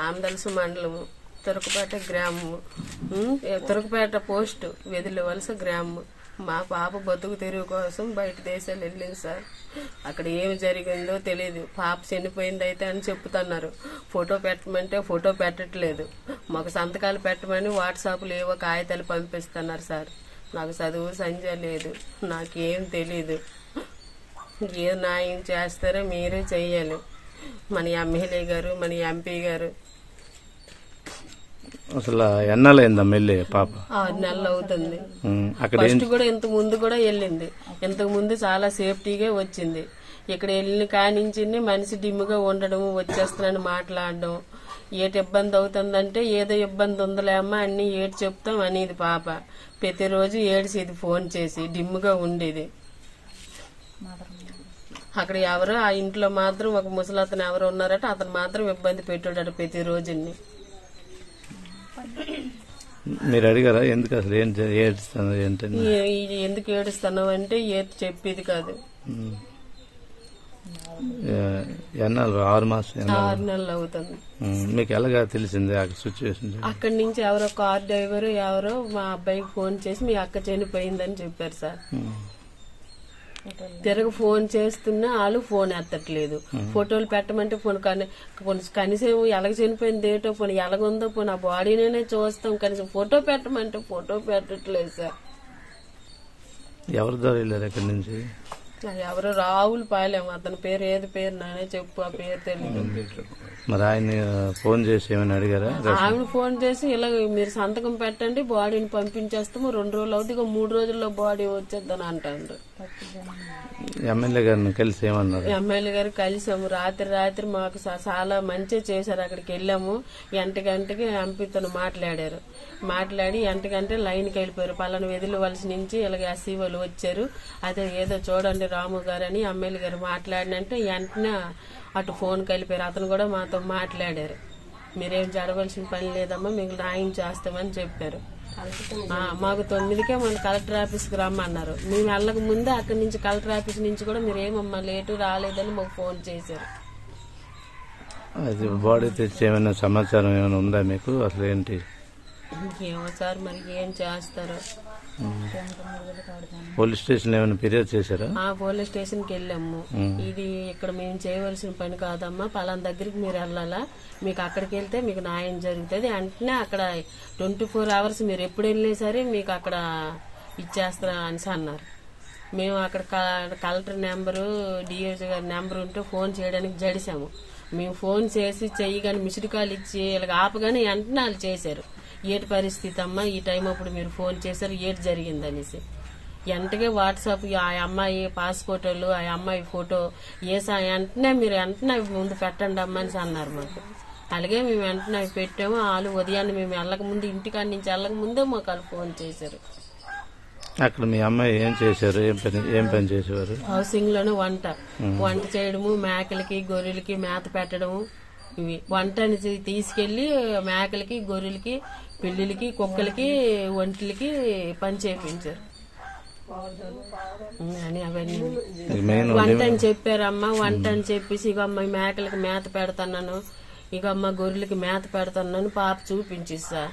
ఆమదలసు మండలము, తురకపేట గ్రామము, తురకపేట పోస్టు, వెదిలి వలస గ్రామము. మా పాప బతుకు తెరువు కోసం బయట దేశాలు వెళ్ళింది సార్. అక్కడ ఏమి జరిగిందో తెలియదు. పాప చనిపోయింది అయితే అని చెప్తున్నారు. ఫోటో పెట్టమంటే ఫోటో పెట్టట్లేదు. మాకు సంతకాలు పెట్టమని వాట్సాప్లో ఏవో కాగితాలు పంపిస్తున్నారు సార్. నాకు చదువు సంధ్య లేదు, నాకేం తెలీదు. ఏ న్యాయం చేస్తారో మీరే చెయ్యాలి. మన ఎమ్మెల్యే గారు, మన ఎంపీ గారు. అసలు ఎన్నాళ్ళైందమ్మా వెళ్ళి పాప? 6 నెలలు అవుతుంది. ఫస్ట్ కూడా ఇంత ముందు కూడా వెళ్ళింది. ఇంతకు ముందు చాలా సేఫ్టీగా వచ్చింది. ఇక్కడ వెళ్ళిన కానించింది మనిషి డిమ్ముగా ఉండడం, వచ్చేస్తున్నాను మాట్లాడడం. ఏటి ఇబ్బంది అవుతుందంటే ఏదో ఇబ్బంది ఉందిలే అమ్మా అన్ని ఏటి చెప్తాం అనేది పాప. ప్రతిరోజు ఏడిసేది ఫోన్ చేసి, డిమ్ముగా ఉండేది. అక్కడ ఎవరో ఆ ఇంట్లో మాత్రం ఒక ముసలతను ఎవరు ఉన్నారట, అతను మాత్రం ఇబ్బంది పెట్టాడట ప్రతిరోజుని. మీరు అడిగారా ఎందుకు అసలు ఏడుస్తాను ఏంటని? ఎందుకు ఏడుస్తున్నావు అంటే ఏది చెప్పేది కాదు. ఎన్నాళ్ళు? 6 నెలలు అవుతుంది. మీకు ఎలాగా తెలిసింది ఆ సిచ్యువేషన్? అక్కడి నుంచి ఎవరో కార్ డ్రైవర్ ఎవరో మా అబ్బాయికి ఫోన్ చేసి మీ అక్క చనిపోయిందని చెప్పారు సార్. తిరగ ఫోన్ చేస్తున్నా వాళ్ళు ఫోన్ ఎత్తట్లేదు. ఫోటోలు పెట్టమంటే ఫోన్ కనీసం ఎలాగ చనిపోయింది ఏటో, పోనీ ఎలాగుందో, పోనీ ఆ బాడీనే చూస్తాం, కనీసం ఫోటో పెట్టమంటే ఫోటో పెట్టట్లేదు సార్. ఎవరి ద్వారా వెళ్ళారు అక్కడి నుంచి? ఎవరో రావులు పాలేం, అతని పేరు ఏది పేరు నానే చెప్పు, ఆ పేరు తెలియదు. మరి ఆయన ఫోన్ చేసి ఏమైనా అడిగారా? ఆవిడ ఫోన్ చేసి ఇలా మీరు సంతకం పెట్టండి బాడీని పంపించేస్తాము, 2 రోజులు అవుతుంది, 3 రోజుల్లో బాడీ వచ్చేద్దని అంటారు. ఎమ్మెల్యే గారిని కలిసి ఏమన్నారు? ఎమ్మెల్యే గారు కలిసాము. రాత్రి మాకు చాలా మంచి చేశారు. అక్కడికి వెళ్ళాము. గంటకి ఎంపీతో మాట్లాడి గంటకంటే లైన్కి వెళ్ళిపోయారు. పలానా వెదిలి వలస నుంచి ఇలాగ ఎస్సీ వాళ్ళు వచ్చారు, అదే ఏదో చూడండి రాము గారు అని ఎమ్మెల్యే గారు మాట్లాడినంటే వెంటనే అటు ఫోన్ కలిపారు. అతను కూడా మాతో మాట్లాడారు. మీరేం జరగవలసిన పని లేదమ్మా, మీకు న్యాయం చేస్తామని చెప్పారు. మాకు 9కే మన కలెక్టర్ ఆఫీస్కి రమ్మన్నారు. మేము వెళ్ళక ముందే అక్కడి నుంచి కలెక్టర్ ఆఫీస్ నుంచి కూడా మీరేమమ్మా లేటు రాలేదని మాకు ఫోన్ చేశారు. అది బాడీ తెచ్చి ఏమైనా సమాచారం ఏమైనా ఉందా మీకు? అసలు ఏంటి ఏమో సార్, మరి ఏం చేస్తారో. పోలీస్ స్టేషన్ ఏమైనా ఫిర్యాదు చేశారా? పోలీస్ స్టేషన్ కి వెళ్ళాము. ఇది ఇక్కడ మేము చేయవలసిన పని కాదమ్మా, పలానా దగ్గరికి మీరు వెళ్ళాలా, మీకు అక్కడికి వెళ్తే మీకు న్యాయం జరుగుతుంది, వెంటనే అక్కడ 24 hours మీరు ఎప్పుడు వెళ్ళినా సరే మీకు అక్కడ ఇచ్చేస్తా అని అన్నారు. మేము అక్కడ కలెక్టర్ నెంబరు, డిఓజీ గారి నెంబర్ ఉంటే ఫోన్ చేయడానికి జడిసాము. మేము ఫోన్ చేసి చెయ్యగానే మిస్డ్ కాల్ ఇచ్చి ఇలా ఆపగానే వెంటనే వాళ్ళు చేశారు. ఏటి పరిస్థితి అమ్మా, ఈ టైం అప్పుడు మీరు ఫోన్ చేశారు, ఏటి జరిగిందనేసి. వెంటనే వాట్సాప్ ఆ అమ్మాయి పాస్పోర్ట్లు, ఆ అమ్మాయి ఫోటో వెంటనే మీరు వెంటనే అవి ముందు పెట్టండి అమ్మా అని అన్నారు మాకు. అలాగే మేము వెంటనే అవి పెట్టాము. వాళ్ళు ఉదయాన్నే మేము వెళ్ళక ముందు, ఇంటికాడి నుంచి వెళ్ళక ముందే మాకు వాళ్ళు ఫోన్ చేశారు. అక్కడ మీ అమ్మాయి ఏం చేశారు? ఏం పని చేసేవారు? హౌసింగ్ లోనే వంట చేయడము, మేకలకి గొర్రెలకి మేత పెట్టడము, ఇవి వంటని తీసుకెళ్లి మేకలకి గొర్రెలకి పిల్లిలకి కుక్కలకి ఒంటిలకి పని చేయించారు అని. అవన్నీ వంట అని చెప్పారమ్మా. వంట అని చెప్పేసి ఇక అమ్మ మేకలకి మేత పెడతాను, ఇక అమ్మ గొర్రెలకి మేత పెడతాను పాప చూపించిస్తా.